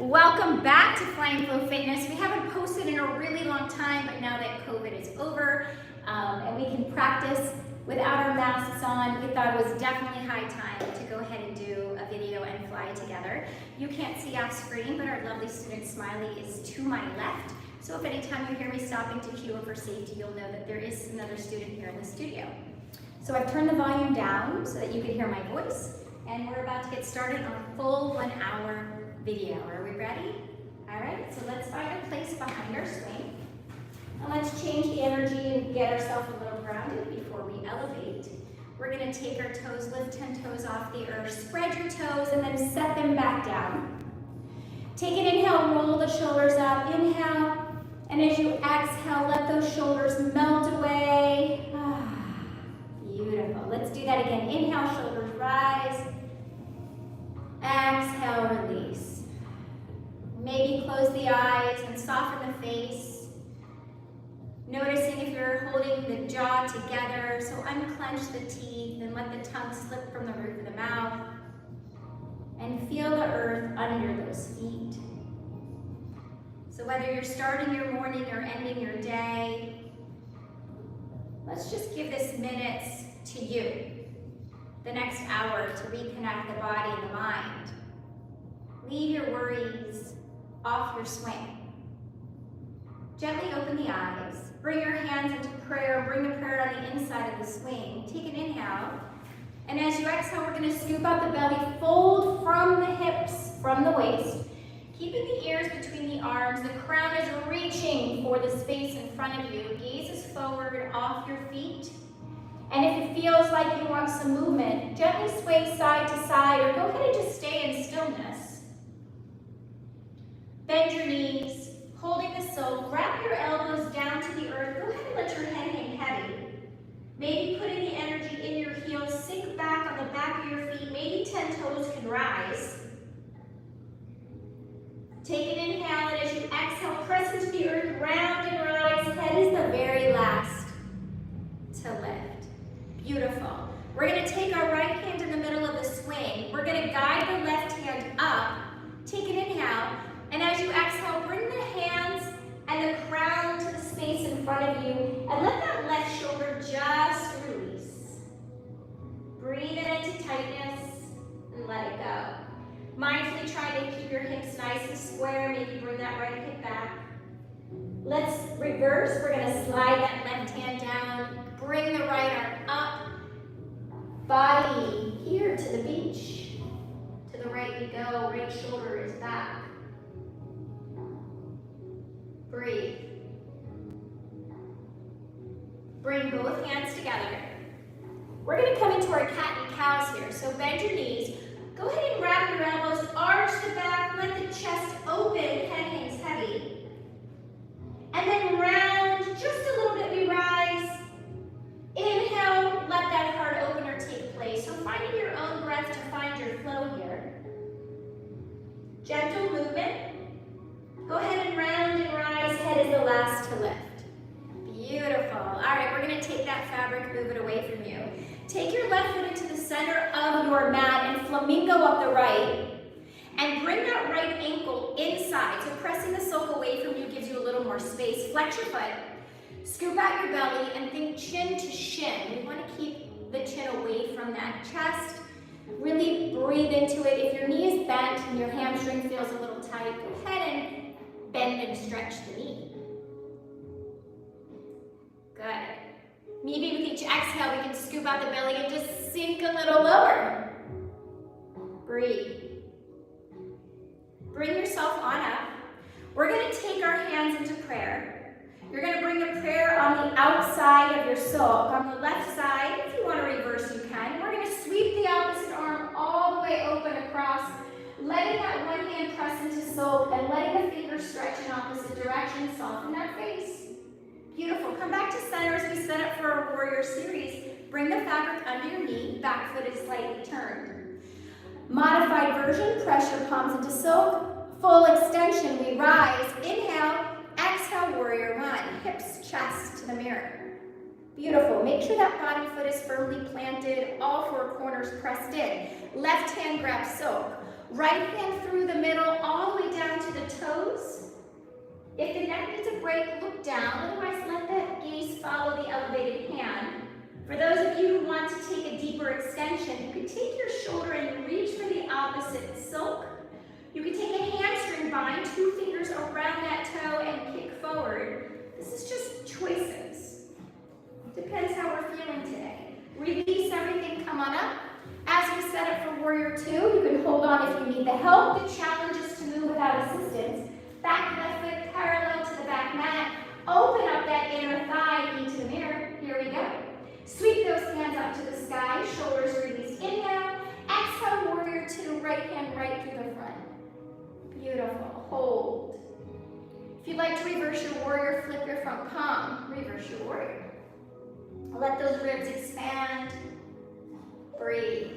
Welcome back to Flying Flow Fitness. We haven't posted in a really long time, but now that COVID is over and we can practice without our masks on, we thought it was definitely high time to go ahead and do a video and fly together. You can't see off screen, but our lovely student Smiley is to my left. So if anytime you hear me stopping to cue her for safety, you'll know that there is another student here in the studio. So I've turned the volume down so that you can hear my voice, and we're about to get started on a full 1 hour video. Are we ready? All right, so let's find a place behind our swing. And let's change the energy and get ourselves a little grounded before we elevate. We're gonna take our toes, lift 10 toes off the earth, spread your toes, and then set them back down. Take an inhale, roll the shoulders up, inhale, and as you exhale, let those shoulders melt away. Beautiful, let's do that again. Inhale, shoulders rise. Exhale, release. Maybe close the eyes and soften the face. Noticing if you're holding the jaw together, so unclench the teeth and let the tongue slip from the roof of the mouth. And feel the earth under those feet. So whether you're starting your morning or ending your day, let's just give this minutes to you. The next hour to reconnect the body and the mind. Leave your worries off your swing. Gently open the eyes. Bring your hands into prayer. Bring the prayer on the inside of the swing. Take an inhale. And as you exhale, we're going to scoop out the belly. Fold from the hips, from the waist. Keeping the ears between the arms. The crown is reaching for the space in front of you. Gaze is forward off your feet. And if it feels like you want some movement, gently sway side to side, or go ahead and just stay in stillness. Bend your knees, holding the silk. Wrap your elbows down to the earth. Go ahead and let your head hang heavy. Maybe putting the energy in your heels. Sink back on the back of your feet. Maybe 10 toes can rise. Take an inhale, and as you exhale, press into the earth, round and rise. Head is the very last to lift. Beautiful. We're going to take our right hand in the middle of the swing. We're going to guide the left hand up. Take an inhale, and as you exhale, bring the hands and the crown to the space in front of you, and let that left shoulder just release. Breathe it into tightness, and let it go. Mindfully try to keep your hips nice and square. Maybe bring that right hip back. Let's reverse. We're going to slide that left hand down. Bring the right arm up. Body here to the beach. To the right we go. Right shoulder is back. Breathe. Bring both hands together. We're going to come into our cat and cows here. So bend your knees. Go ahead and wrap your elbows. Arch the back. Let the chest open. Head hangs heavy. And then round just a little bit. We rise. Inhale, let that heart opener take place. So finding your own breath to find your flow here. Gentle movement. Go ahead and round and rise. Head is the last to lift. Beautiful. All right, we're going to take that fabric, move it away from you. Take your left foot into the center of your mat and flamingo up the right. And bring that right ankle inside. So pressing the silk away from you gives you a little more space. Flex your foot. Scoop out your belly and think chin to shin. We want to keep the chin away from that chest. Really breathe into it. If your knee is bent and your hamstring feels a little tight, go ahead and bend and stretch the knee. Good. Maybe with each exhale, we can scoop out the belly and just sink a little lower. Breathe. Bring yourself on up. We're going to take our hands into prayer. You're going to bring the prayer on the outside of your silk. On the left side, if you want to reverse, you can. We're going to sweep the opposite arm all the way open across, letting that one hand press into silk and letting the fingers stretch in opposite directions. Soften that face. Beautiful. Come back to center as we set up for our warrior series. Bring the fabric under your knee. Back foot is slightly turned. Modified version, press your palms into silk. Full extension, we rise. Inhale. Exhale, warrior one. Hips, chest to the mirror. Beautiful. Make sure that bottom foot is firmly planted, all four corners pressed in. Left hand grabs silk. Right hand through the middle, all the way down to If the neck needs a break, look down. Otherwise, let that gaze follow the elevated hand. For those of you who want to take a deeper extension, you can take your shoulder and reach for the opposite silk. You can take a hamstring bind, 2 fingers around that toe and kick forward. This is just choices. Depends how we're feeling today. Release everything, come on up. As we set up for Warrior 2, you can hold on if you need the help. The challenge is to move without assistance. Back left foot parallel to the back mat. Open up that inner thigh, knee to the mirror. Here we go. Sweep those hands up to the sky, shoulders release. Inhale, exhale, Warrior 2, right hand right through the front. Beautiful, hold. If you'd like to reverse your warrior, flip your front palm, reverse your warrior. Let those ribs expand. Breathe.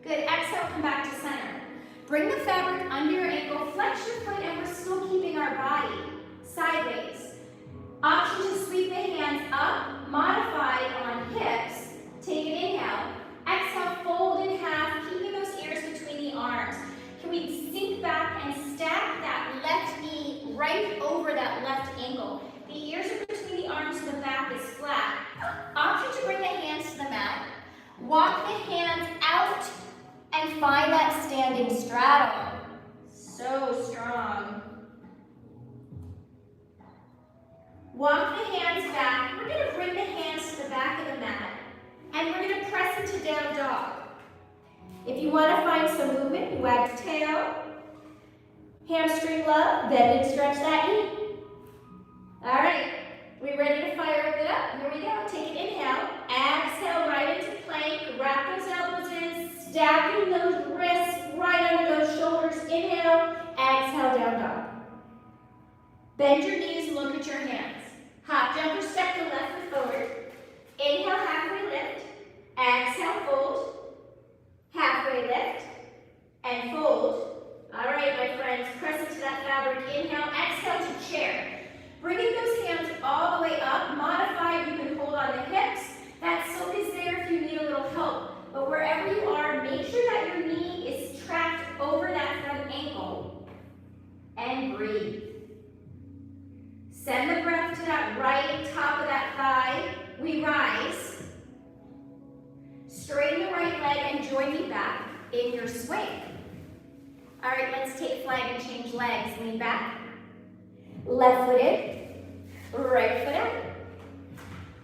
Good, exhale, come back to center. Bring the fabric under your ankle, flex your foot, and we're still keeping our body sideways. Option to sweep the hands up, modify on hips. Take an inhale. Exhale, fold in half, keeping those ears between the arms. Can we sink back and stack that left knee right over that left ankle? The ears are between the arms so the back is flat. Option to bring the hands to the mat. Walk the hands out and find that standing straddle. So strong. Walk the hands back. We're going to bring the hands to the back of the mat. And we're going to press into down dog. If you want to find some movement, wag the tail. Hamstring love, bend and stretch that knee. All right, we ready to fire it up? Here we go. Take an inhale. Exhale right into plank. Wrap those elbows in. Stacking those wrists right under those shoulders. Inhale. Exhale, down dog. Bend your knees, look at your hands. Hop, jump, or step the left foot forward. Inhale, halfway lift. Exhale, fold. Halfway lift. And fold. All right, my friends, press into that fabric. Inhale, exhale to chair. Bringing those hands all the way up. Modify, you can hold on the hips. That silk is there if you need a little help. But wherever you are, make sure that your knee is tracked over that front ankle. And breathe. Send the breath to that right top of that thigh. We rise. Straighten the right leg and join me back in your swing. All right, let's take flag and change legs. Lean back. Left foot in. Right foot out.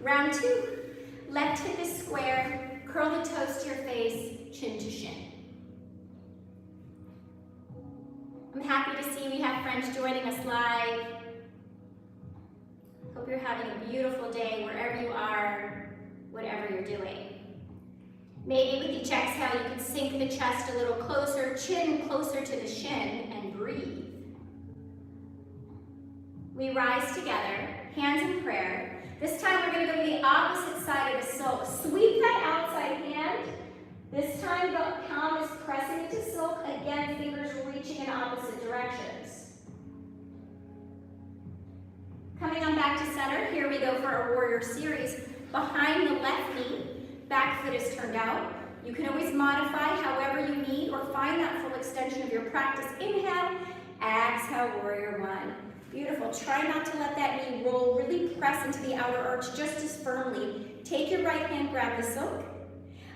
Round 2. Left hip is square. Curl the toes to your face, chin to shin. I'm happy to see we have friends joining us live. Hope you're having a beautiful day wherever you are, whatever you're doing. Maybe with each exhale, you can sink the chest a little closer, chin closer to the shin, and breathe. We rise together, hands in prayer. This time we're going to go to the opposite side of the silk. Sweep that outside hand. This time the palm is pressing into silk. Again, fingers reaching in opposite directions. Coming on back to center, here we go for our warrior series. Behind the left knee, back foot is turned out. You can always modify however you need or find that full extension of your practice. Inhale, exhale, warrior 1. Beautiful. Try not to let that knee roll. Really press into the outer arch just as firmly. Take your right hand, grab the silk.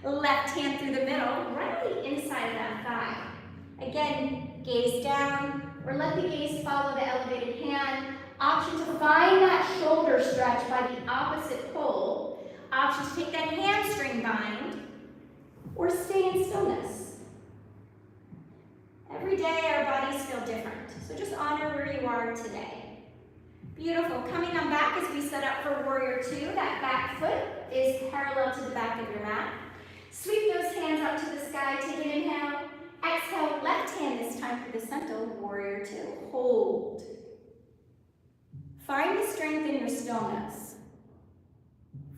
Left hand through the middle, right on the inside of that thigh. Again, gaze down, or let the gaze follow the elevated hand. Option to find that shoulder stretch by the opposite pole. Option to take that hamstring bind, or stay in stillness. Every day our bodies feel different, so just honor where you are today. Beautiful. Coming on back as we set up for Warrior 2, that back foot is parallel to the back of your mat. Sweep those hands up to the sky, take an inhale. Exhale, left hand this time for the center, Warrior 2. Hold. Find the strength in your stillness.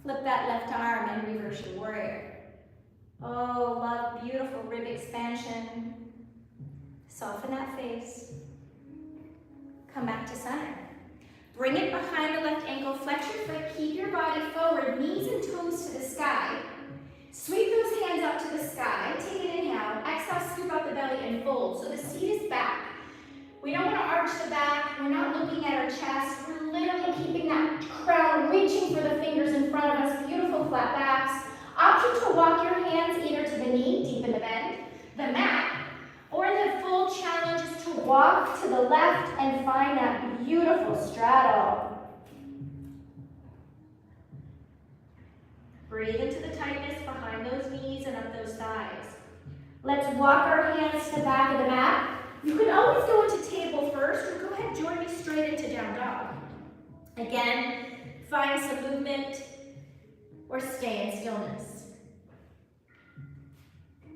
Flip that left arm and reverse your warrior. Oh, love, beautiful rib expansion. Soften that face. Come back to center. Bring it behind the left ankle, flex your foot, keep your body forward, knees and toes to the sky. Sweep those hands up to the sky, take an inhale, exhale, scoop up the belly and fold. So the seat is back. We don't want to arch the back, we're not looking at our chest. We're literally keeping that crown reaching for the fingers in front of us. Beautiful flat backs. Option to walk your hands either to the knee, deep in the bend, the mat, or the full challenge is to walk to the left and find that beautiful straddle. Breathe into the tightness behind those knees and up those thighs. Let's walk our hands to the back of the mat. You can always go into table first, or go ahead, join me straight into down dog. Again, find some movement or stay in stillness.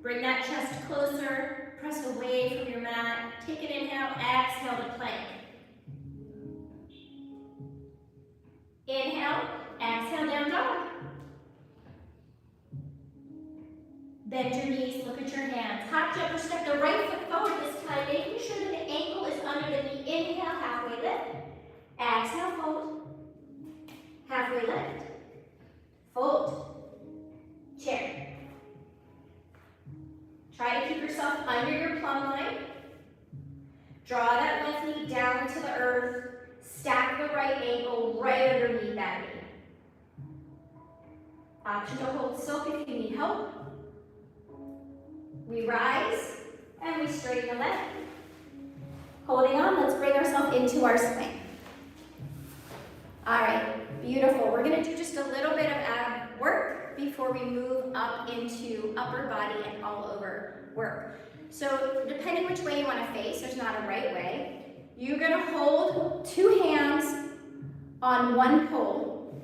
Bring that chest closer, press away from your mat. Take an inhale, exhale to plank. Inhale, exhale, down dog. Bend your knees, look at your hands. Hop, jump, or step the right foot forward this time, making sure that the ankle is under the knee. Inhale, halfway lift. Exhale, fold. Halfway lift. Fold. Chair. Try to keep yourself under your plumb line. Draw that left knee down to the earth. Stack the right ankle right underneath that knee. Option to hold silk if you need help. We rise and we straighten the leg. Holding on, let's bring ourselves into our swing. All right, beautiful. We're gonna do just a little bit of ab work before we move up into upper body and all over work. So depending which way you wanna face, there's not a right way. You're gonna hold two hands on one pole.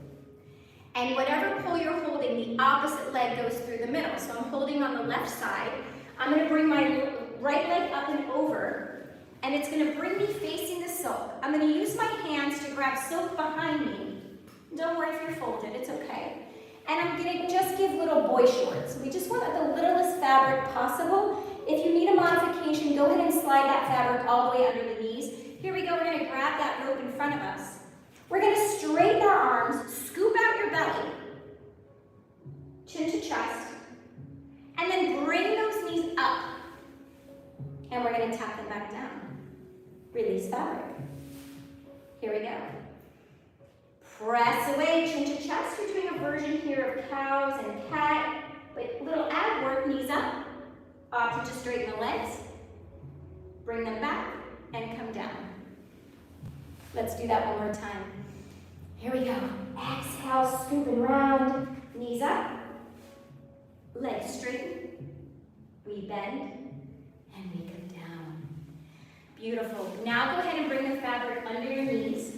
And whatever pole you're holding, the opposite leg goes through the middle. So I'm holding on the left side. I'm gonna bring my right leg up and over, and it's gonna bring me facing the silk. I'm gonna use my hands to grab silk behind me. Don't worry if you're folded, it's okay. And I'm gonna just give little boy shorts. We just want the littlest fabric possible. If you need a modification, go ahead and slide that fabric all the way under the knees. Here we go, we're gonna grab that rope in front of us. We're gonna straighten our arms, scoop out your belly, chin to chest, and then bring those knees up. And we're gonna tap them back down. Release fabric. Here we go. Press away, chin to chest. You're doing a version here of cows and cat, but little ab work, knees up. Option to straighten the legs. Bring them back and come down. Let's do that one more time. Here we go. Exhale, scoop and round. Knees up. Legs straighten. We bend and we come down. Beautiful. Now go ahead and bring the fabric under your knees.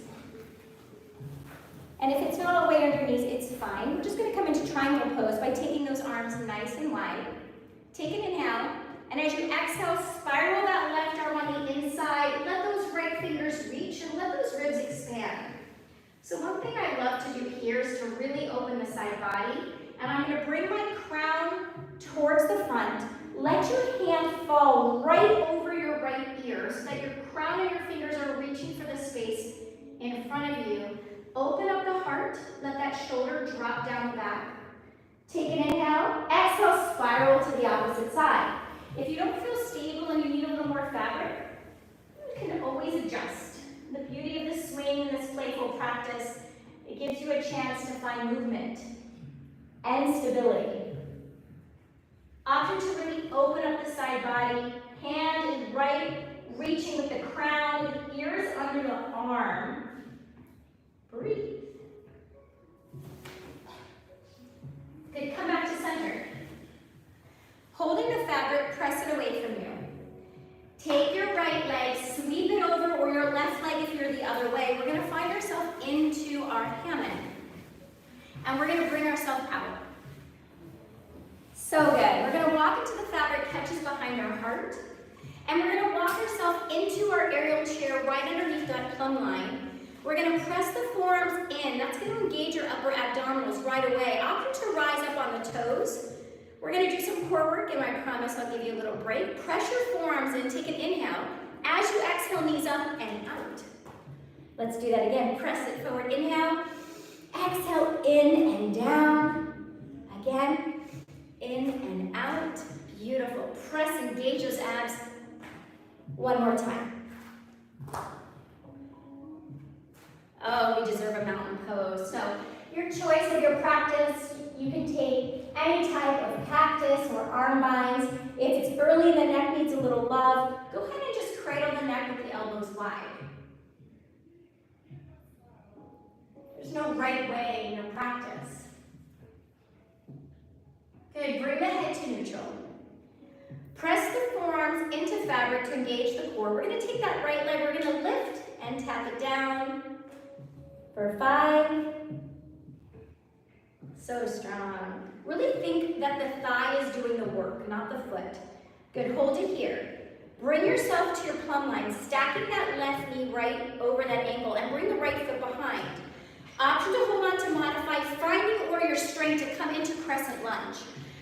And if it's not all the way under your knees, it's fine. We're just going to come into triangle pose by taking those arms nice and wide. Take an inhale. And as you exhale, spiral that left arm on the inside. Let those right fingers reach and let those ribs expand. So one thing I love to do here is to really open the side body. And I'm going to bring my crown towards the front. Let your hand fall right over your right ear so that your crown and your fingers are reaching for the space in front of you. Open up the heart. Let that shoulder drop down the back. Take an inhale. Exhale, spiral to the opposite side. If you don't feel stable and you need a little more fabric, you can always adjust. The beauty of this swing and this playful practice, it gives you a chance to find movement and stability. Option to really open up the side body. Hand is right, reaching with the crown, the ears under the arm. Breathe. Good, come back to center. Holding the fabric, press it away from you. Take your right leg, sweep it over, or your left leg if you're the other way. We're gonna find ourselves into our hammock. And we're gonna bring ourselves out. So good. We're gonna walk into the fabric, catches behind our heart. And we're gonna walk ourselves into our aerial chair right underneath that plumb line. We're gonna press the forearms in. That's gonna engage your upper abdominals right away. Option to rise up on the toes. We're gonna do some core work, and I promise I'll give you a little break. Press your forearms in, take an inhale. As you exhale, knees up and out. Let's do that again. Press it forward, inhale. Exhale, in and down. Again, in and out. Beautiful. Press, engage those abs. One more time. you deserve a mountain pose. So your choice of your practice, you can take any type of cactus or arm binds. If it's early and the neck needs a little love, go ahead and just cradle the neck with the elbows wide. There's no right way in your practice. Good, bring the head to neutral. Press the forearms into fabric to engage the core. We're gonna take that right leg, we're gonna lift and tap it down for 5. So strong. Really think that the thigh is doing the work, not the foot. Good, hold it here. Bring yourself to your plumb line, stacking that left knee right over that ankle and bring the right foot behind. Option to hold on to modify, finding warrior strength to come into crescent lunge.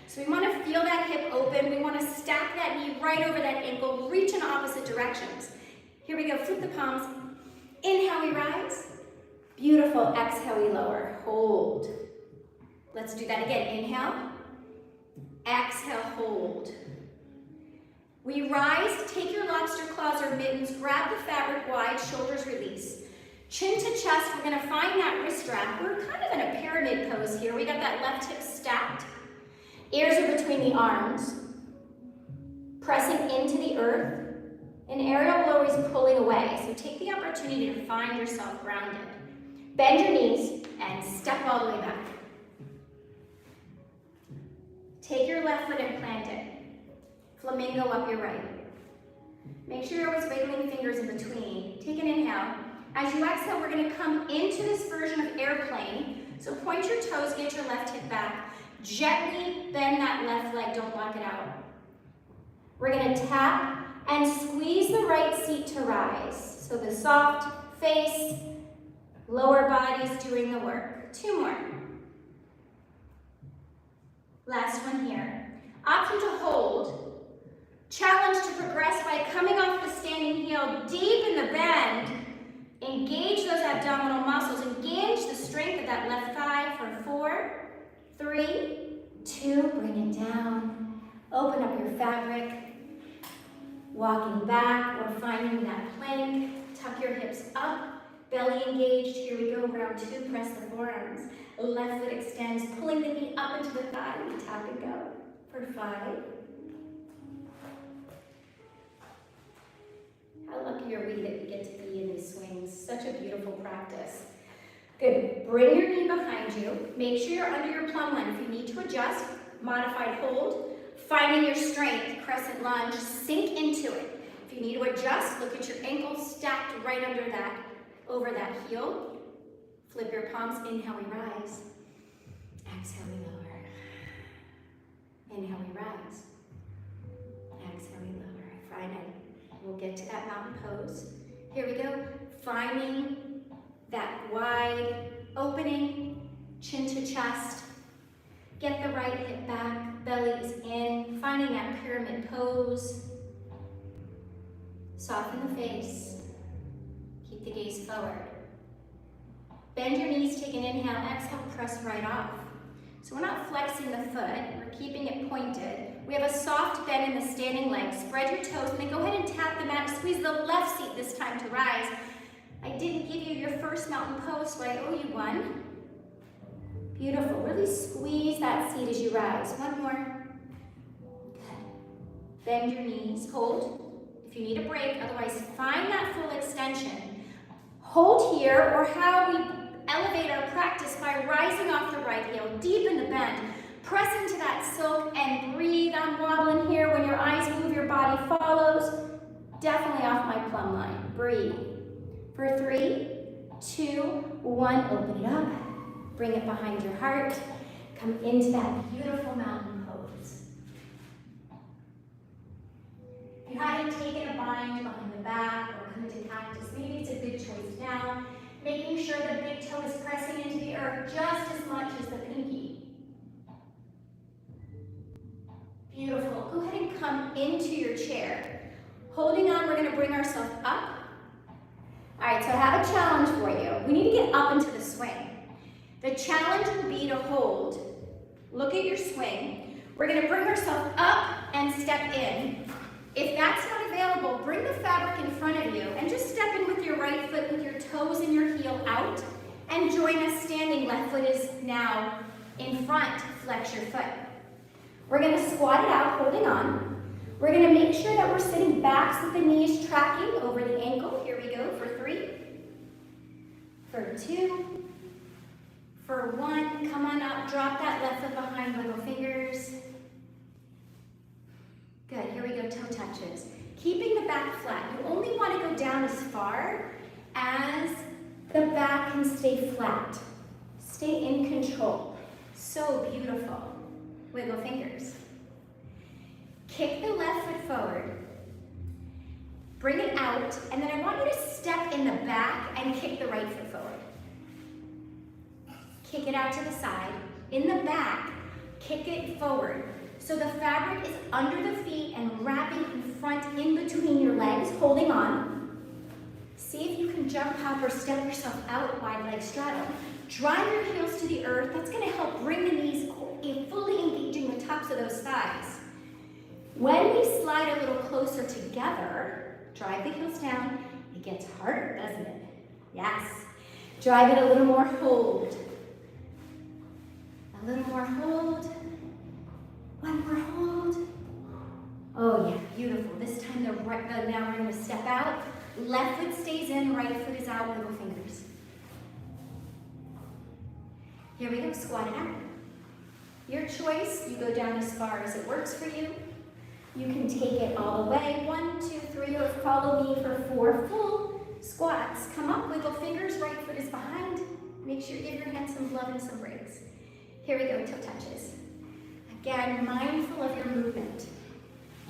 So we want to feel that hip open. We want to stack that knee right over that ankle, reach in opposite directions. Here we go, flip the palms. Inhale, we rise. Beautiful, exhale, we lower. Hold. Let's do that again. Inhale, exhale, hold. We rise, take your lobster claws or mittens, grab the fabric wide, shoulders release. Chin to chest, we're gonna find that wrist strap. We're kind of in a pyramid pose here. We got that left hip stacked. Ears are between the arms. Pressing into the earth. And aerial will always pulling away. So take the opportunity to find yourself grounded. Bend your knees and step all the way back. Take your left foot and plant it. Flamingo up your right. Make sure you're always wiggling fingers in between. Take an inhale. As you exhale, we're gonna come into this version of airplane. So point your toes, get your left hip back. Gently bend that left leg, don't block it out. We're gonna tap and squeeze the right seat to rise. So the soft face, lower body's doing the work. 2 more. Last one here. Option to hold. Challenge to progress by coming off the standing heel, deep in the bend. Engage those abdominal muscles. Engage the strength of that left thigh for 4, 3, 2. Bring it down. Open up your fabric. Walking back or finding that plank. Tuck your hips up. Belly engaged. Here we go. Round 2. Press the forearms. Left foot extends. Pulling the knee up into the thigh. We tap and go for 5. How lucky are we that we get to be in these swings? Such a beautiful practice. Good. Bring your knee behind you. Make sure you're under your plumb line. If you need to adjust, modified hold. Finding your strength, crescent lunge, sink into it. If you need to adjust, look at your ankles stacked right under that, over that heel. Flip your palms. Inhale, we rise. Exhale, we lower. Inhale, we rise. Exhale, we lower. Find it. We'll get to that mountain pose. Here we go. Finding that wide opening, chin to chest. Get the right hip back, belly is in. Finding that pyramid pose. Soften the face. Keep the gaze forward. Bend your knees, take an inhale, exhale, press right off. So we're not flexing the foot, we're keeping it pointed. We have a soft bend in the standing leg. Spread your toes and then go ahead and tap the mat. Squeeze the left seat this time to rise. I didn't give you your first mountain pose, so I owe you one. Beautiful, really squeeze that seat as you rise. 1 more. Good. Bend your knees, hold. If you need a break, otherwise find that full extension. Hold here, or how we elevate our practice by rising off the right heel, deep in the bend. Press into that silk and breathe. I'm wobbling here. When your eyes move, your body follows. Definitely off my plumb line. Breathe. For 3, 2, 1, open it up. Bring it behind your heart. Come into that beautiful mountain pose. If you hadn't taken a bind behind the back or come into cactus, maybe it's a good choice now. Making sure the big toe is pressing into the earth just as much as the pinky. Beautiful. Go ahead and come into your chair. Holding on, we're going to bring ourselves up. All right, so I have a challenge for you. We need to get up into the swing. The challenge will be to hold. Look at your swing. We're going to bring ourselves up and step in. If that's not available, bring the fabric in front of you and just step in with your right foot with your toes and your heel out. And join us standing. Left foot is now in front. Flex your foot. We're going to squat it out, holding on. We're going to make sure that we're sitting back so the knee is tracking over the ankle. Here we go for 3, for 2, for 1. Come on up, drop that left foot behind, wiggle fingers. Good, here we go, toe touches. Keeping the back flat. You only want to go down as far as the back can stay flat. Stay in control. So beautiful. Wiggle fingers. Kick the left foot forward. Bring it out, and then I want you to step in the back and kick the right foot forward. Kick it out to the side. In the back, kick it forward. So the fabric is under the feet and wrapping in front in between your legs, holding on. See if you can jump, hop, or step yourself out, wide leg straddle. Drive your heels to the earth. That's going to help bring the knees fully engaging the tops of those thighs. When we slide a little closer together, drive the heels down. It gets harder, doesn't it? Yes. Drive it a little more, hold. A little more, hold. One more, hold. Oh yeah, beautiful. This time, now we're going to step out. Left foot stays in, right foot is out, wiggle fingers. Here we go, squat it out. Your choice, you go down as far as it works for you. You can take it all the way. 1, 2, 3, or follow me for 4 full squats. Come up, wiggle fingers, right foot is behind. Make sure you give your hands some love and some breaks. Here we go, toe touches. Again, mindful of your movement.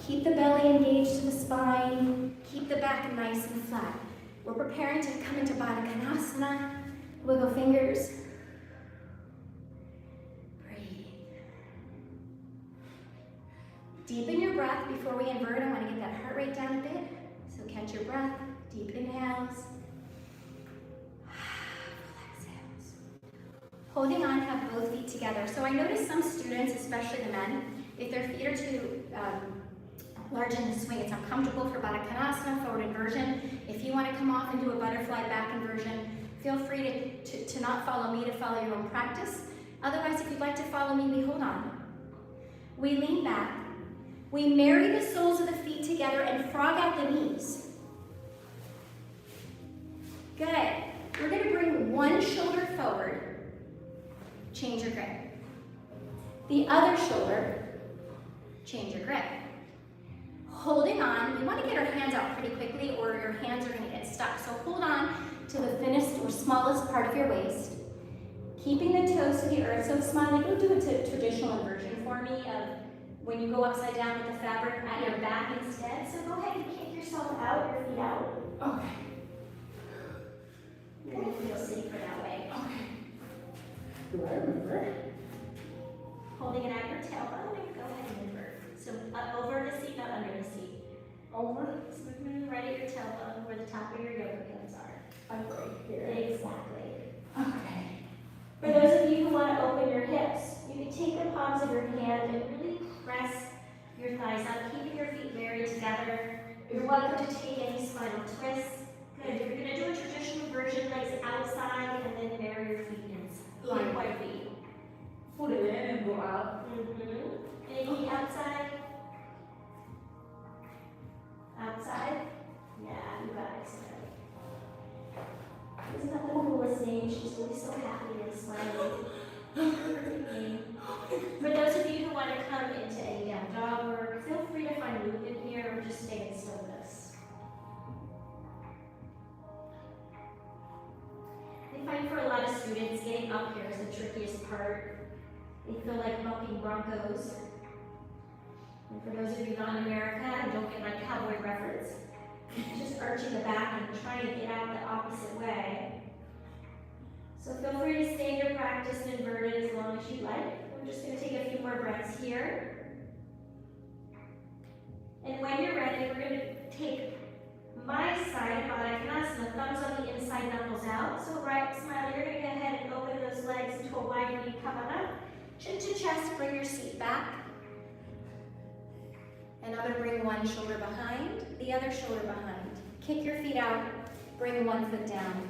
Keep the belly engaged to the spine. Keep the back nice and flat. We're preparing to come into Baddha Konasana. Wiggle fingers. Deepen your breath before we invert. I want to get that heart rate down a bit. So catch your breath. Deep inhales. Full exhales. Holding on, have both feet together. So I notice some students, especially the men, if their feet are too large in the swing, it's uncomfortable for Baddha Konasana, forward inversion. If you want to come off and do a butterfly back inversion, feel free to not follow me, to follow your own practice. Otherwise, if you'd like to follow me, we hold on. We lean back. We marry the soles of the feet together and frog out the knees. Good. We're going to bring one shoulder forward. Change your grip. The other shoulder, change your grip. Holding on, we want to get our hands out pretty quickly or your hands are going to get stuck. So hold on to the thinnest or smallest part of your waist. Keeping the toes to the earth. So Smiley, go do a traditional inversion for me of when you go upside down with the fabric at your back instead. So go ahead and kick yourself out, your feet out. Okay. You're going to feel safer that way. Okay. Do I remember? Holding it at your tailbone, go ahead and invert. So up over the seat, not under the seat. Over? Smooth right at your tailbone where the top of your yoga pants are. Like right here. Exactly. Okay. For those of you who want to open your hips, you can take the palms of your hand and really press your thighs up, keeping your feet married together. You're welcome to take any spinal twists. Good. You're going to do a traditional version, legs outside, and then marry your feet inside. Like feet. Put it in and go out. Any feet outside? Outside? Yeah, you got it. Isn't that the coolest thing? She's really so happy and smiling. For those of you who want to come into any down dog work, feel free to find movement here or just stay in stillness. I find for a lot of students, getting up here is the trickiest part. They feel like bumping broncos. And for those of you not in America and don't get my cowboy reference, just arching the back and trying to get out the opposite way. So feel free to stay in your practice and invert it as long as you like. We're just going to take a few more breaths here. And when you're ready, we're going to take my side, Baddha Konasana, thumbs on the inside, knuckles out. So right, Smiley, you're going to go ahead and open those legs into a wide knee, come on up. Chin to chest, bring your seat back. And I'm going to bring one shoulder behind, the other shoulder behind. Kick your feet out, bring one foot down,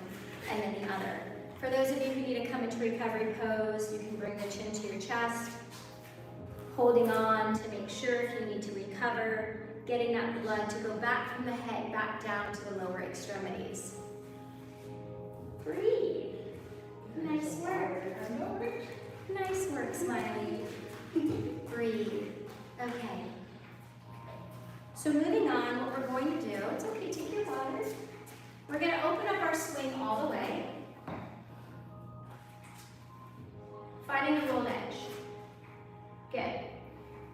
and then the other. For those of you who need to come into recovery pose, you can bring the chin to your chest, holding on to make sure if you need to recover, getting that blood to go back from the head, back down to the lower extremities. Breathe. Nice work. Nice work, Smiley. Breathe. Okay. So moving on, what we're going to do, it's okay, take your water. We're going to open up our swing all the way. Finding the rolled edge. Good.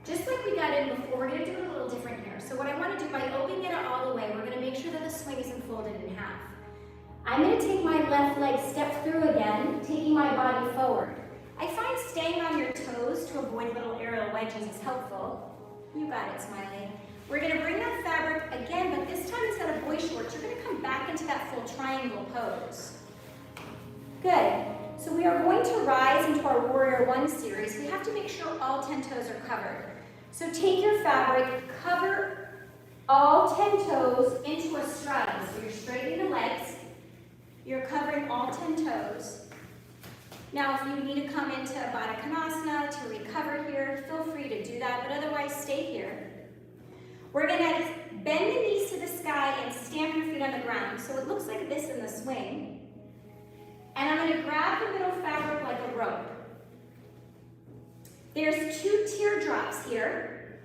Just like we got in before, we're going to do it a little different here. So what I want to do, by opening it all the way, we're going to make sure that the swing isn't folded in half. I'm going to take my left leg, step through again, taking my body forward. I find staying on your toes to avoid little aerial wedges is helpful. You got it, Smiley. We're going to bring that fabric again, but this time instead of boy shorts, you're going to come back into that full triangle pose. Good. So we are going to rise into our Warrior One series. We have to make sure all 10 toes are covered. So take your fabric, cover all 10 toes into a straddle. So you're straightening the legs. You're covering all 10 toes. Now, if you need to come into Baddha Konasana to recover here, feel free to do that, but otherwise stay here. We're going to bend the knees to the sky and stamp your feet on the ground. So it looks like this in the swing. And I'm going to grab the middle fabric like a rope. There's 2 teardrops here.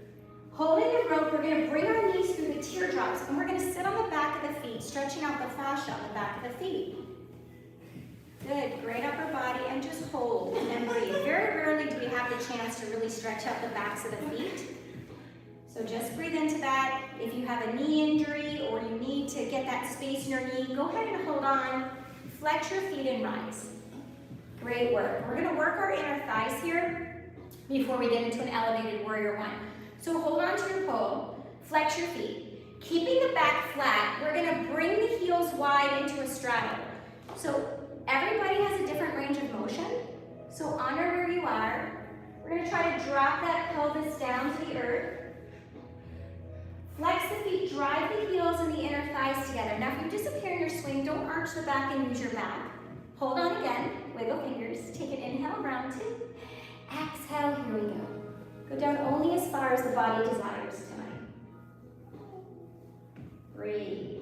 Holding the rope, we're going to bring our knees through the teardrops, and we're going to sit on the back of the feet, stretching out the fascia on the back of the feet. Good, great upper body, and just hold and breathe. Very rarely do we have the chance to really stretch out the backs of the feet. So just breathe into that. If you have a knee injury or you need to get that space in your knee, go ahead and hold on. Flex your feet and rise. Great work. We're going to work our inner thighs here before we get into an elevated Warrior One. So hold on to your pole, flex your feet. Keeping the back flat, we're going to bring the heels wide into a straddle. So everybody has a different range of motion. So honor where you are. We're going to try to drop that pelvis down to the earth. Flex the feet, drive the heels and the inner thighs together. Now if you disappear in your swing, don't arch the back and use your back. Hold on again, wiggle fingers. Take an inhale, round 2. Exhale, here we go. Go down only as far as the body desires tonight. Breathe.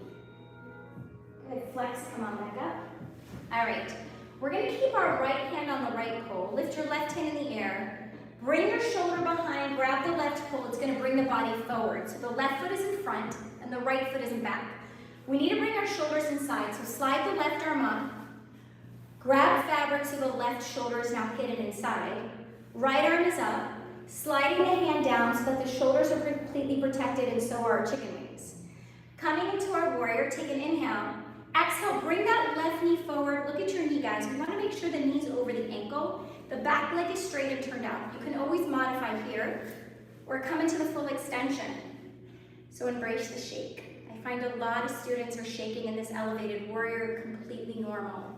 Good, flex, come on back up. All right, we're gonna keep our right hand on the right pole. Lift your left hand in the air. Bring your shoulder behind, grab the left pole. It's gonna bring the body forward. So the left foot is in front and the right foot is in back. We need to bring our shoulders inside. So slide the left arm up. Grab fabric so the left shoulder is now hidden inside. Right arm is up. Sliding the hand down so that the shoulders are completely protected and so are our chicken wings. Coming into our warrior, take an inhale. Exhale, bring that left knee forward. Look at your knee, guys. We want to make sure the knee's over the ankle. The back leg is straight and turned out. You can always modify here or come into the full extension. So embrace the shake. I find a lot of students are shaking in this elevated warrior, completely normal.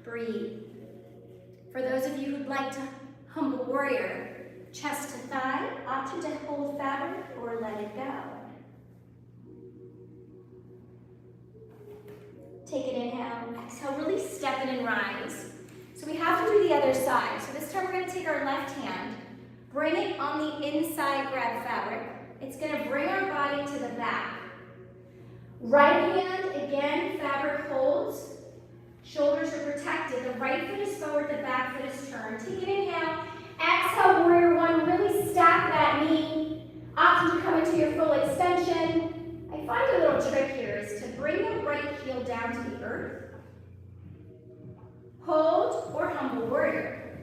Breathe. For those of you who'd like to humble warrior, chest to thigh, option to hold fabric or let it go. Take an inhale, exhale, really step in and rise. So we have to do the other side. So this time we're going to take our left hand, bring it on the inside, grab fabric. It's going to bring our body to the back. Right hand, again, fabric holds. Shoulders are protected. The right foot is forward, the back foot is turned. Take an inhale. Exhale, Warrior One. Really stack that knee. Option to come into your full extension. I find a little trick here is to bring the right heel down to the earth. Hold or humble warrior.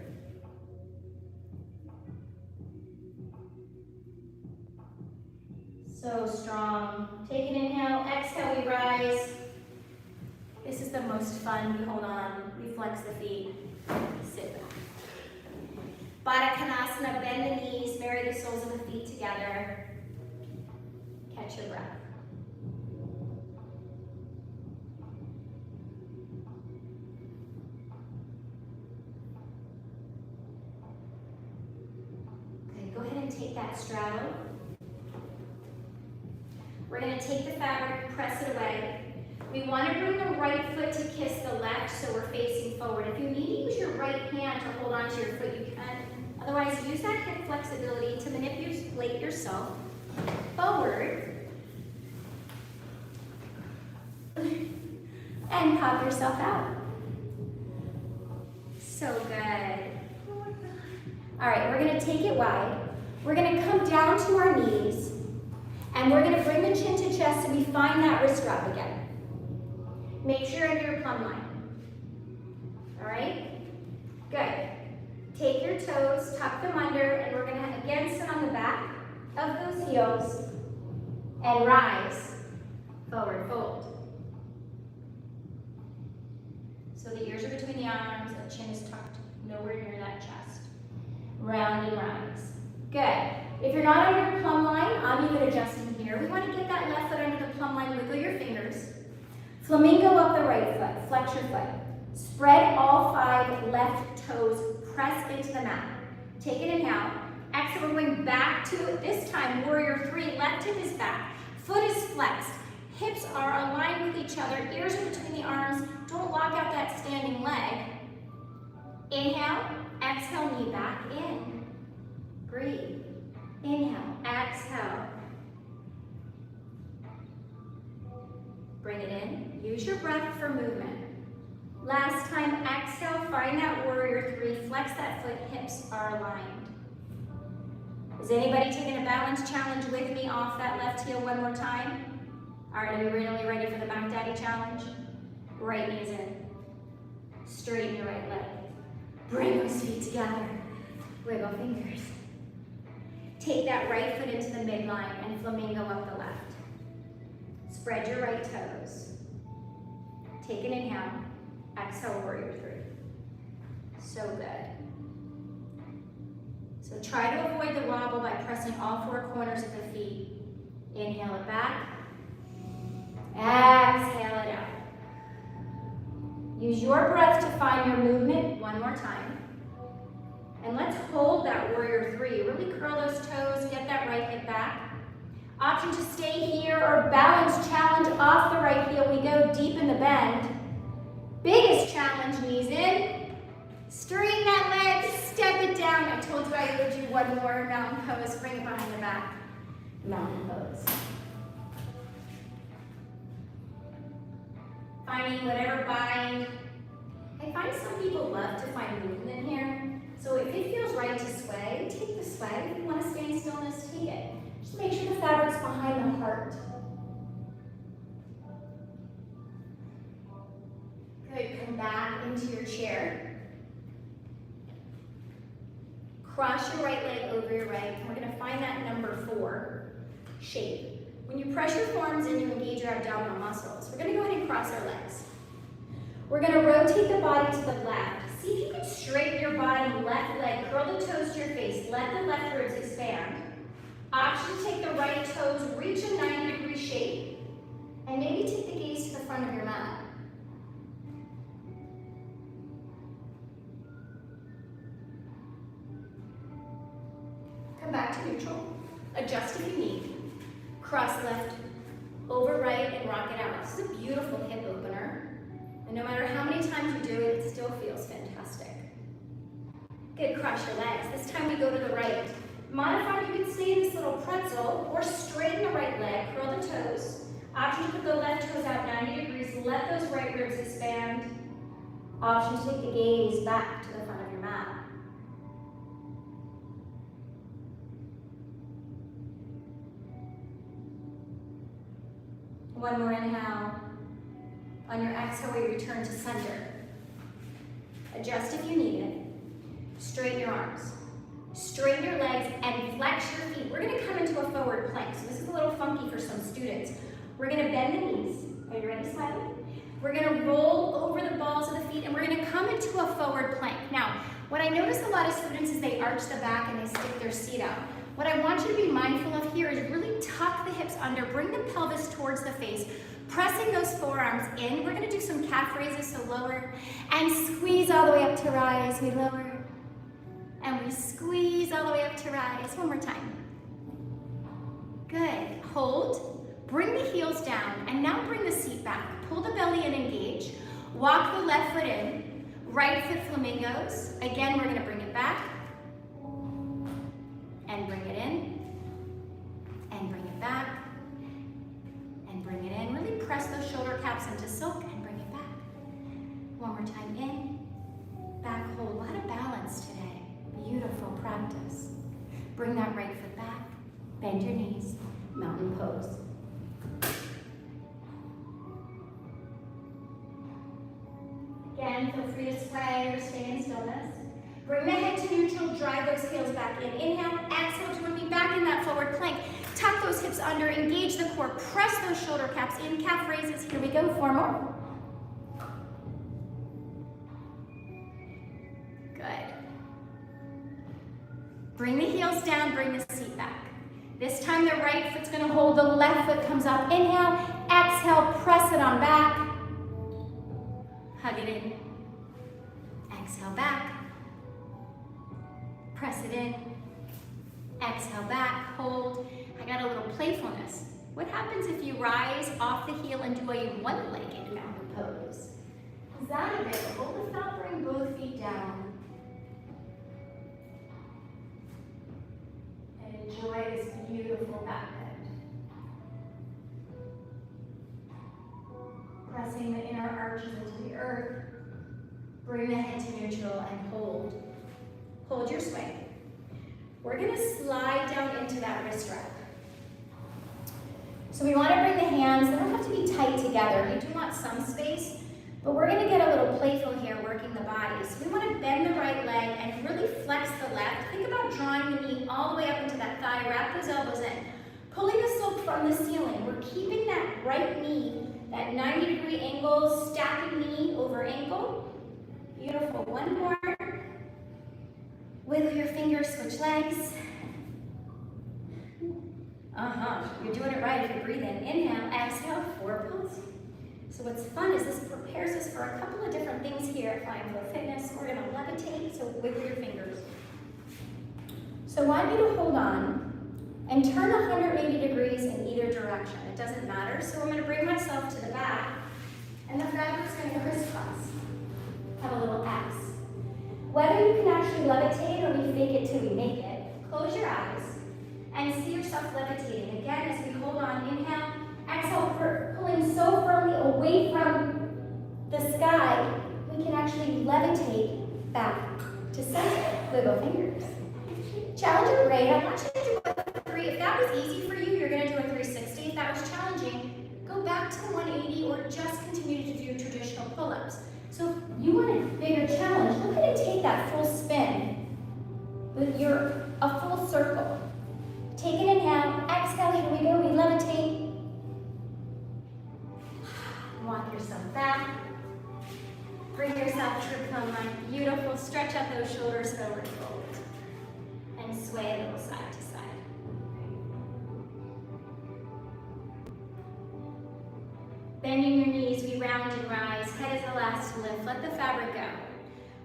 So strong. Take an inhale. Exhale, we rise. This is the most fun. We hold on. We flex the feet. Sit back. Baddha Konasana, bend the knees, marry the soles of the feet together. Catch your breath. Okay, go ahead and take that straddle. We're going to take the fabric, press it away. We want to bring the right foot to kiss the left so we're facing forward. If you need to use your right hand to hold onto your foot, you can. Otherwise, use that hip flexibility to manipulate yourself forward. And pop yourself out. So good. All right, we're gonna take it wide. We're gonna come down to our knees, and we're gonna bring the chin to chest so we find that wrist wrap again. Make sure you're under your plumb line. All right? Good. Take your toes, tuck them under, and we're gonna again sit on the back of those heels and rise, forward fold. So the ears are between the arms, the chin is tucked nowhere near that chest. Round and rise. Good. If you're not under your plumb line, I'm even adjusting here. We want to get that left foot under the plumb line, wiggle your fingers. Flamingo up the right foot, flex your foot. Spread all 5 left toes, press into the mat. Take an inhale. Exhale, we're going back to, this time, warrior 3. Left hip is back. Foot is flexed. Hips are aligned with each other. Ears are between the arms. Don't lock out that standing leg. Inhale, exhale, knee back in. Breathe. Inhale, exhale. Bring it in. Use your breath for movement. Last time, exhale, find that warrior 3. Flex that foot, hips are aligned. Is anybody taking a balance challenge with me off that left heel one more time? All right, are you really ready for the back daddy challenge? Right knee's in. Straighten your right leg. Bring those feet together. Wiggle fingers. Take that right foot into the midline and flamingo up the left. Spread your right toes. Take an inhale. Exhale, warrior 3. So good. So try to avoid the wobble by pressing all 4 corners of the feet. Inhale it back. Exhale it out. Use your breath to find your movement one more time. And let's hold that warrior 3. Really curl those toes, get that right hip back. Option to stay here or balance challenge off the right heel. We go deep in the bend. Biggest challenge, knees in. Straighten that leg, step it down. I told you I would do one more mountain pose. Bring it behind the back. Mountain pose. Finding whatever bind. I find some people love to find movement here. So if it feels right to sway, take the sway. If you want to stay in stillness, take it. Just make sure the fabric's behind the heart. Good, come back into your chair. Cross your right leg over your right, and we're gonna find that number 4 shape. When you press your forearms in, you engage your abdominal muscles. We're gonna go ahead and cross our legs. We're gonna rotate the body to the left. See if you can straighten your body, left leg, curl the toes to your face, let the left ribs expand. Option to take the right toes, reach a 90-degree shape, and maybe take the gaze to the front of your mat. Come back to neutral. Adjust if you need. Cross left over right and rock it out. This is a beautiful hip opener. And no matter how many times you do it, it still feels fantastic. Good, cross your legs. This time we go to the right. Modify, you can stay in this little pretzel or straighten the right leg, curl the toes. Option to put the left toes out 90 degrees, let those right ribs expand. Option to take the gaze back to the front of your mat. One more inhale. On your exhale, we return to center. Adjust if you need it. Straighten your arms. Straighten your legs and flex your feet. We're gonna come into a forward plank. So this is a little funky for some students. We're gonna bend the knees. Are you ready, Smiley? We're gonna roll over the balls of the feet and we're gonna come into a forward plank. Now, what I notice a lot of students is they arch the back and they stick their seat out. What I want you to be mindful of here is really tuck the hips under, bring the pelvis towards the face, pressing those forearms in. We're gonna do some calf raises, so lower, and squeeze all the way up to rise. We lower, and we squeeze all the way up to rise. One more time. Good, hold, bring the heels down, and now bring the seat back. Pull the belly in, engage. Walk the left foot in. Right foot flamingos. Again, we're gonna bring it back. And bring it in. And bring it back. And bring it in. Really press those shoulder caps into silk and bring it back. One more time, in, back, hold. A lot of balance today. Beautiful practice. Bring that right foot back. Bend your knees. Mountain pose. Again, feel free to sway or stay in stillness. Bring the head to neutral, drive those heels back in. Inhale, exhale, join me back in that forward plank. Tuck those hips under, engage the core, press those shoulder caps in, calf raises. Here we go, 4 more. Good. Bring the heels down, bring the seat back. This time the right foot's gonna hold, the left foot comes up. Inhale, exhale, press it on back. Hug it in. Exhale back. Press it in. Exhale back, hold. I got a little playfulness. What happens if you rise off the heel and do a one-legged mountain pose? Is that available? If not, bring both feet down. And enjoy this beautiful back bend. Pressing the inner arches into the earth. Bring the head to neutral and hold. Hold your swing. We're gonna slide down into that wrist wrap. So we wanna bring the hands, they don't have to be tight together. You do want some space, but we're gonna get a little playful here working the body. So we wanna bend the right leg and really flex the left. Think about drawing the knee all the way up into that thigh, wrap those elbows in. Pulling the silk from the ceiling. We're keeping that right knee, that 90-degree angle, stacking knee over ankle. Beautiful, one more. Wiggle your fingers, switch legs. You're doing it right if you're breathing. Inhale, exhale, forward pulse. So what's fun is this prepares us for a couple of different things here at Flying Flow Fitness. We're gonna levitate, so wiggle your fingers. So I want you to hold on and turn 180 degrees in either direction. It doesn't matter. So I'm gonna bring myself to the back and the fabric's gonna crisscross. Have a little X. Whether you can actually levitate or we fake it till we make it, close your eyes and see yourself levitating. Again, as we hold on, inhale, exhale, pulling so firmly away from the sky, we can actually levitate back to center. Wiggle fingers. Challenge your brain. I want you to do a 3. If that was easy for you, you're gonna do a 360. If that was challenging, go back to 180 or just continue to do traditional pull-ups. So if you want a bigger challenge, look at it, take that full spin with a full circle. Take an inhale, exhale, here we go, we levitate. Walk yourself back. Bring yourself to plumb line, beautiful. Stretch out those shoulders, forward fold. And sway a little side to side. Bending your knees, we round and rise. Head is the last to lift. Let the fabric go.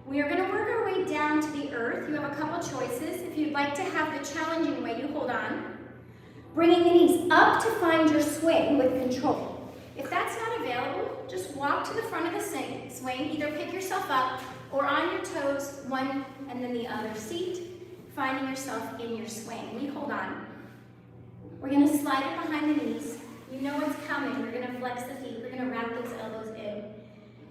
We are going to work our way down to the earth. You have a couple choices. If you'd like to have the challenging way, you hold on. Bringing the knees up to find your swing with control. If that's not available, just walk to the front of the swing. Either pick yourself up or on your toes, one and then the other seat, finding yourself in your swing. We hold on. We're going to slide it behind the knees. You know what's coming. We're going to flex the feet. We're going to wrap those elbows in.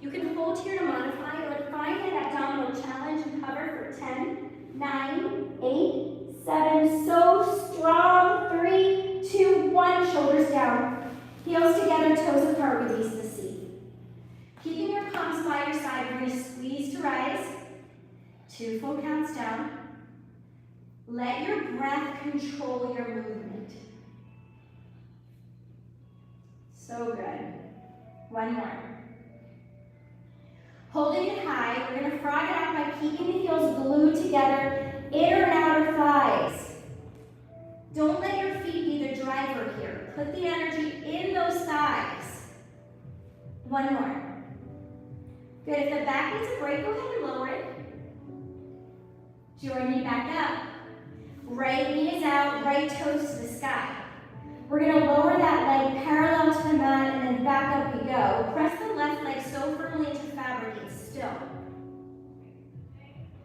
You can hold here to modify or find an abdominal challenge and hover for 10, 9, 8, 7. So strong. 3, 2, 1. Shoulders down. Heels together, toes apart. Release the seat. Keeping your palms by your side, we're going to squeeze to rise. 2 full counts down. Let your breath control your movement. So good. One more. Holding it high, we're going to frog it out by keeping the heels glued together, inner and outer thighs. Don't let your feet be the driver here. Put the energy in those thighs. One more. Good. If the back needs a break, go ahead and lower it. Join me back up. Right knee is out, right toes to the sky. We're gonna lower that leg parallel to the mat and then back up we go. Press the left leg so firmly into fabric, it's still.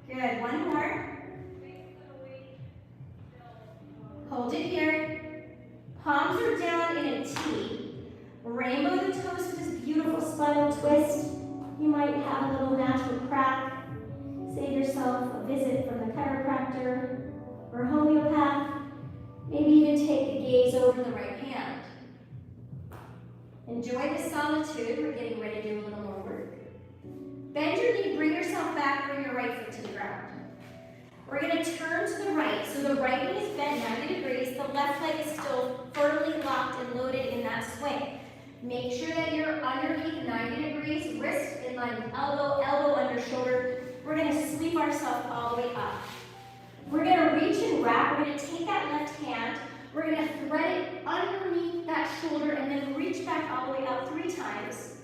Good, one more. Hold it here. Palms are down in a T. Rainbow the toes with this beautiful spinal twist. You might have a little natural crack. Save yourself a visit from the chiropractor or homeopath. Maybe even take the gaze over the right hand. Enjoy the solitude. We're getting ready to do a little more work. Bend your knee, bring yourself back, bring your right foot to the ground. We're going to turn to the right. So the right knee is bent 90 degrees. The left leg is still firmly locked and loaded in that swing. Make sure that you're underneath 90 degrees, wrist in line with elbow, elbow under shoulder. We're going to sweep ourselves all the way up. We're going to reach and wrap. We're going to take that left hand. We're going to thread it underneath that shoulder and then reach back all the way up 3 times.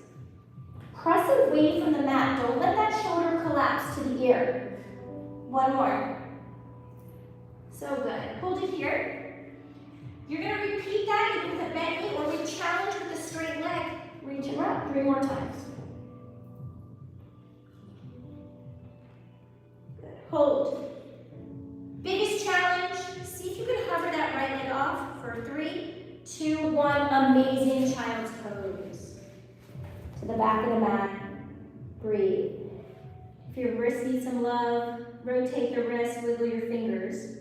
Press away from the mat. Don't let that shoulder collapse to the ear. One more. So good. Hold it here. You're going to repeat that either with a bent knee or we challenge with a straight leg. Reach and wrap 3 more times. Good. Hold. Biggest challenge, see if you can hover that right leg off for 3, 2, 1. Amazing child's pose. To the back of the mat. Breathe. If your wrist needs some love, rotate the wrist, wiggle your fingers.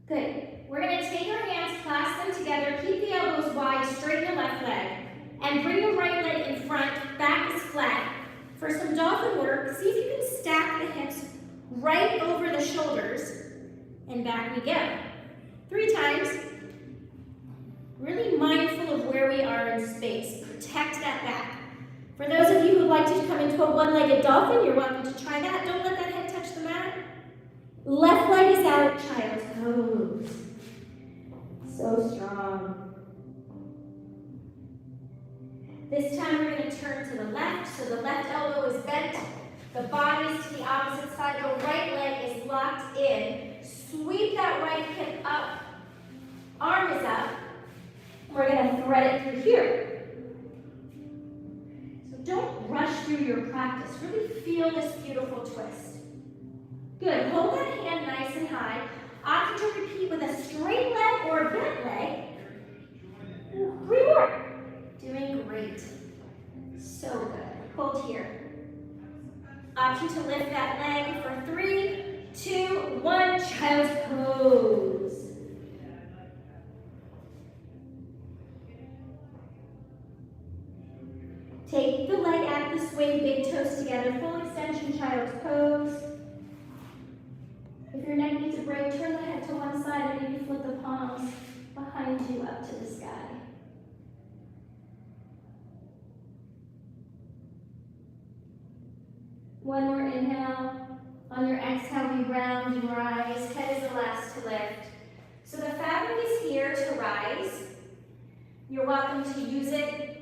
Good. We're going to take our hands, clasp them together, keep the elbows wide, straighten the left leg, and bring the right leg in front, back is flat. For some dolphin work, see if you can stack the hips right over the shoulders, and back we go. 3 times. Really mindful of where we are in space. Protect that back. For those of you who would like to come into a one-legged dolphin, you're welcome to try that. Don't let that head touch the mat. Left leg is out, child's pose. So strong. This time we're going to turn to the left. So the left elbow is bent. The body is to the opposite side. The right leg is locked in. Sweep that right hip up. Arm is up. We're going to thread it through here. So don't rush through your practice. Really feel this beautiful twist. Good. Hold that hand nice and high. Option to repeat with a straight leg or a bent leg. 3 more. Doing great. So good. Hold here. Option to lift that leg for 3, 2, 1. Child's pose. Take the leg out of the swing, big toes together, full extension, child's pose. If your neck needs a break, turn the head to one side and maybe flip the palms behind you up to the sky. One more inhale. On your exhale, we round and rise. Head is the last to lift. So the fabric is here to rise. You're welcome to use it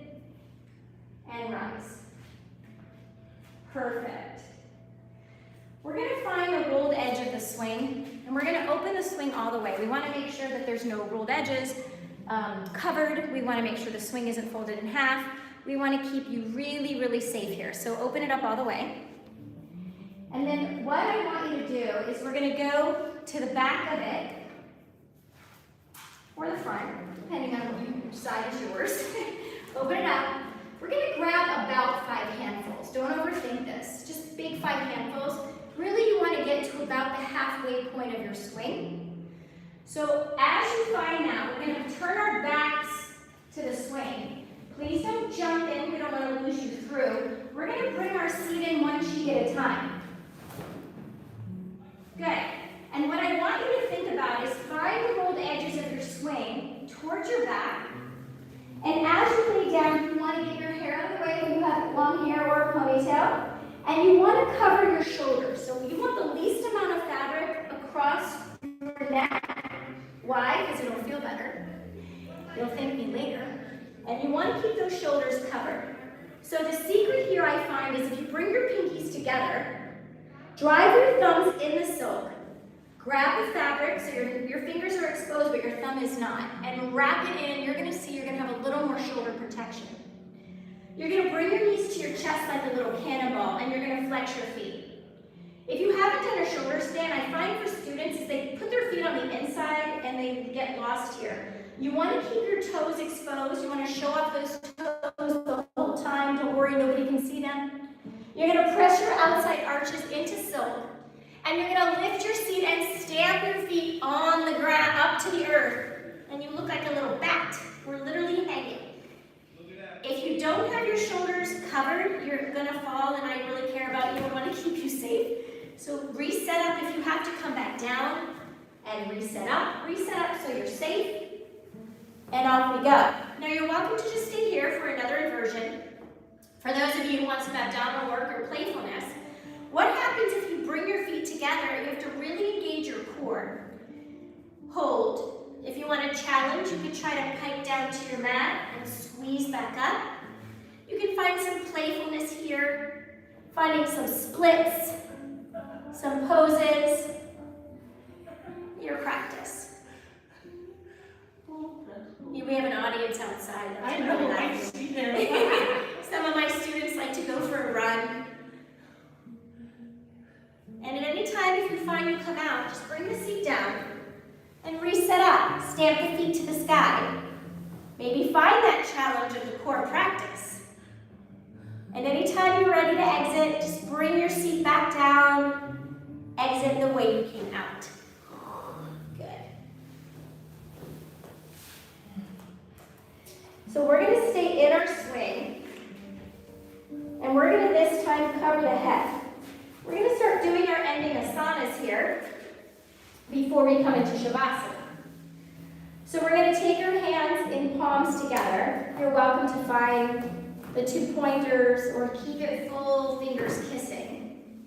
and rise. Perfect. We're going to find the rolled edge of the swing, and we're going to open the swing all the way. We want to make sure that there's no rolled edges covered. We want to make sure the swing isn't folded in half. We want to keep you really, really safe here. So open it up all the way. And then what I want you to do is we're going to go to the back of it, or the front, depending on which side is yours. Open it up. We're going to grab about 5 handfuls. Don't overthink this. Just big 5 handfuls. Really, you want to get to about the halfway point of your swing. So as you find that, we're going to turn our backs to the swing. Please don't jump in. We don't want to lose you through. We're going to bring our seat in one cheek at a time. Good. And what I want you to think about is find the rolled edges of your swing towards your back. And as you lay down, you want to get your hair out of the way if you have long hair or a ponytail. And you want to cover your shoulders. So you want the least amount of fabric across your neck. Why? Because it'll feel better. You'll thank me later. And you want to keep those shoulders covered. So the secret here I find is if you bring your pinkies together, drive your thumbs in the silk, Grab the fabric so your fingers are exposed but your thumb is not, and wrap it in. You're gonna see you're gonna have a little more shoulder protection. You're gonna bring your knees to your chest like a little cannonball, and you're gonna flex your feet. If you haven't done a shoulder stand, I find for students is they put their feet on the inside and they get lost here. You wanna keep your toes exposed. You wanna show off those toes the whole time. Don't worry, nobody can see them. You're gonna press your outside arches into silk, and you're gonna lift your seat and stamp your feet on the ground up to the earth. And you look like a little bat. We're literally hanging. If you don't have your shoulders covered, you're gonna fall, and I really care about you and wanna keep you safe. So reset up if you have to come back down, and reset up so you're safe, and off we go. Now you're welcome to just stay here for another inversion. For those of you who want some abdominal work or playfulness, what happens if you bring your feet together? You have to really engage your core. Hold. If you want to challenge, you can try to pipe down to your mat and squeeze back up. You can find some playfulness here, finding some splits, some poses, your practice. We have an audience outside. That's I know, really I nice. see them. Some of my students like to go for a run. And at any time, if you find you come out, just bring the seat down and reset up. Stamp the feet to the sky. Maybe find that challenge of the core practice. And anytime you're ready to exit, just bring your seat back down. Exit the way you came out. Good. So we're going to stay in our swing. And we're going to this time cover the head. We're going to start doing our ending asanas here before we come into Shavasana. So we're going to take our hands in palms together. You're welcome to find the 2 pointers or keep it full, fingers kissing.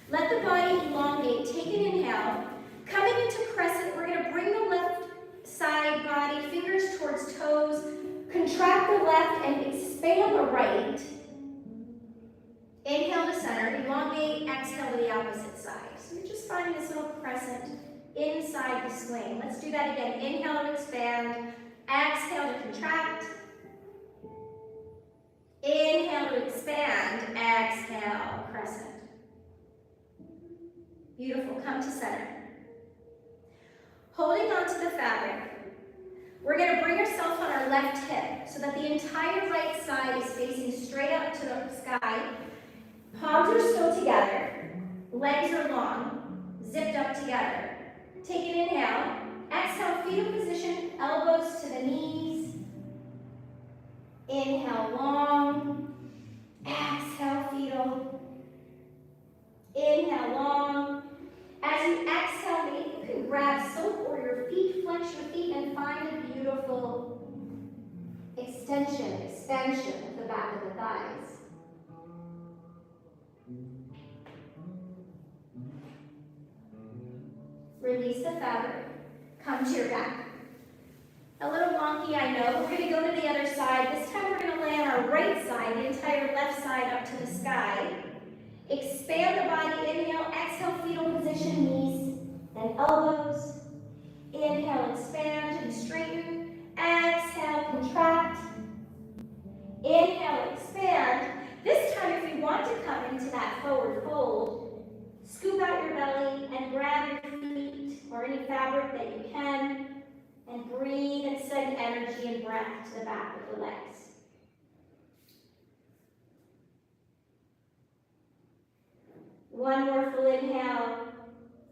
Let the body elongate. Take an inhale. Coming into crescent, we're going to bring the left side body, fingers towards toes, contract the left and expand the right. Inhale to center, elongate, exhale to the opposite side. So you're just finding this little crescent inside the swing. Let's do that again. Inhale to expand, exhale to contract. Inhale to expand, exhale, crescent. Beautiful, come to center. Holding on to the fabric, we're going to bring ourselves on our left hip so that the entire right side is facing straight up to the sky. Palms are still together, legs are long, zipped up together. Take an inhale, exhale, fetal position, elbows to the knees. Inhale, long, exhale, fetal. Inhale, long. As you exhale, maybe you can grab silk or your feet, flex your feet, and find a beautiful extension of the back of the thighs. Release the fabric, come to your back. A little wonky, I know, but we're going to go to the other side. This time we're going to lay on our right side, the entire left side up to the sky. Expand the body, inhale, exhale, fetal position, knees and elbows. Inhale, expand and straighten. Exhale, contract. Inhale, expand. This time, if you want to come into that forward fold, scoop out your belly and grab your feet or any fabric that you can, and breathe and send energy and breath to the back of the legs. One more full inhale.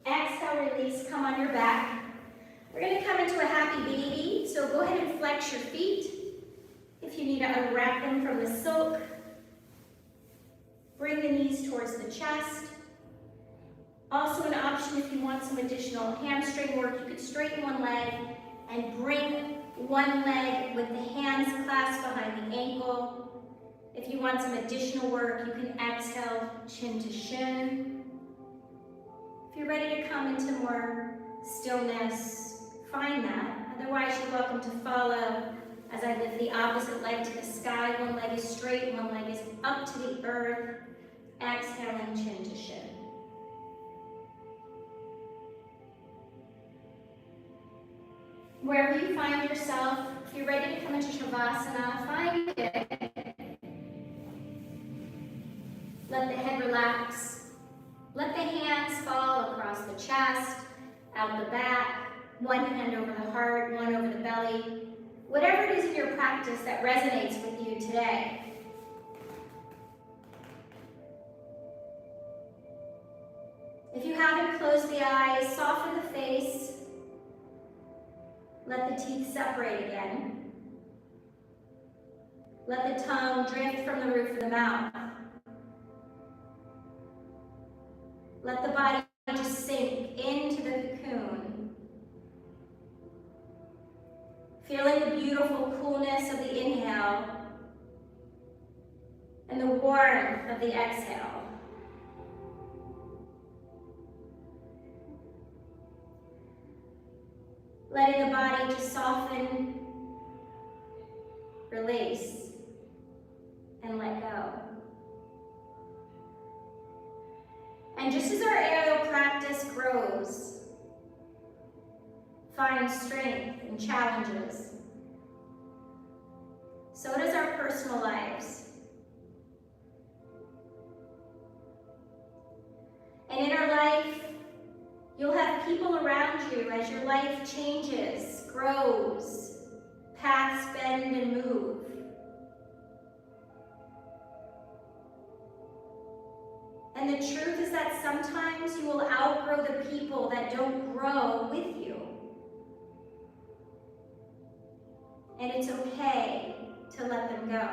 Exhale, release, come on your back. We're going to come into a happy baby, so go ahead and flex your feet. If you need to unwrap them from the silk, bring the knees towards the chest. Also an option if you want some additional hamstring work, you could straighten one leg and bring one leg with the hands clasped behind the ankle. If you want some additional work, you can exhale chin to shin. If you're ready to come into more stillness, find that. Otherwise, you're welcome to follow as I lift the opposite leg to the sky. One leg is straight, one leg is up to the earth. Exhaling chin to shin. Wherever you find yourself, if you're ready to come into Shavasana, find it. Let the head relax. Let the hands fall across the chest, out the back, one hand over the heart, one over the belly. Whatever it is in your practice that resonates with you today. If you haven't closed the eyes, soften the face. Let the teeth separate again. Let the tongue drift from the roof of the mouth. Let the body just sink into the cocoon. Feeling the beautiful coolness of the inhale and the warmth of the exhale. Letting the body just soften, release, and let go. And just as our aerial practice grows, finds strength and challenges, so does our personal lives. And in our life, you'll have people around you as your life changes, grows, paths bend and move. And the truth is that sometimes you will outgrow the people that don't grow with you. And it's okay to let them go.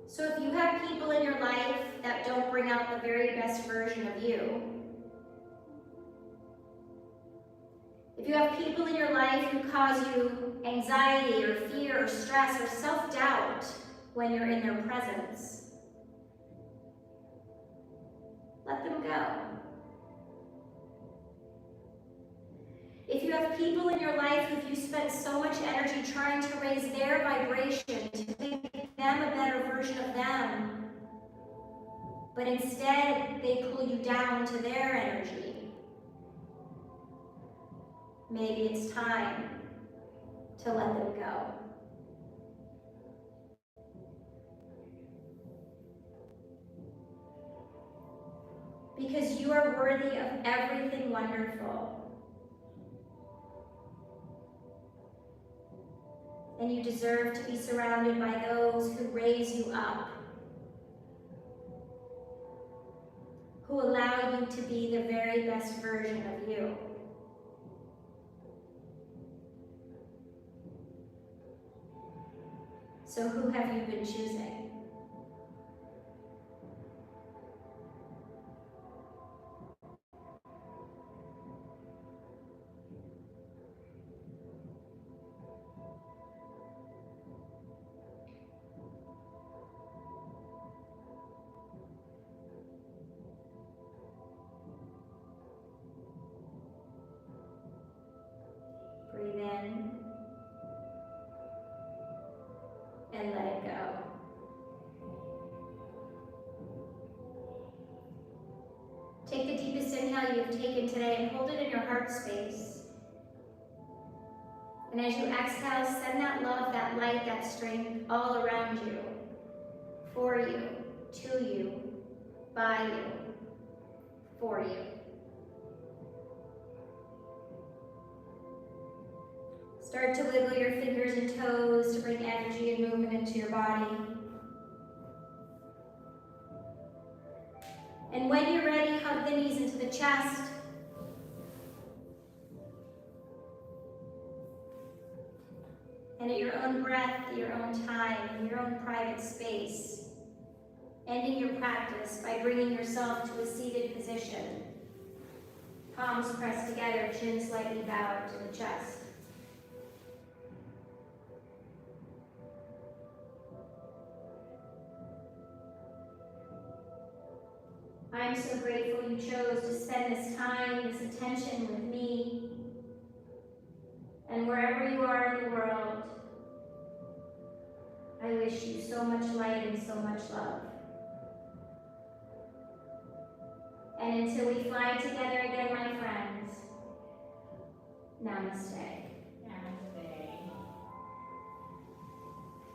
So if you have people in your life that don't bring out the very best version of you, if you have people in your life who cause you anxiety or fear or stress or self-doubt when you're in their presence, let them go. If you have people in your life who you spend so much energy trying to raise their vibration, to make them a better version of them, but instead they pull you down to their energy, maybe it's time to let them go. Because you are worthy of everything wonderful. And you deserve to be surrounded by those who raise you up, who allow you to be the very best version of you. So who have you been choosing? Breathe in and let it go. Take the deepest inhale you've taken today and hold it in your heart space. And as you exhale, send that love, that light, that strength all around you, for you, to you, by you, for you. Start to wiggle your fingers and toes to bring energy and movement into your body. And when you're ready, hug the knees into the chest. And at your own breath, at your own time, in your own private space, ending your practice by bringing yourself to a seated position. Palms pressed together, chin slightly bowed to the chest. I am so grateful you chose to spend this time, this attention with me. And wherever you are in the world, I wish you so much light and so much love. And until we fly together again, my friends, namaste. Namaste.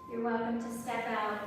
You're welcome to step out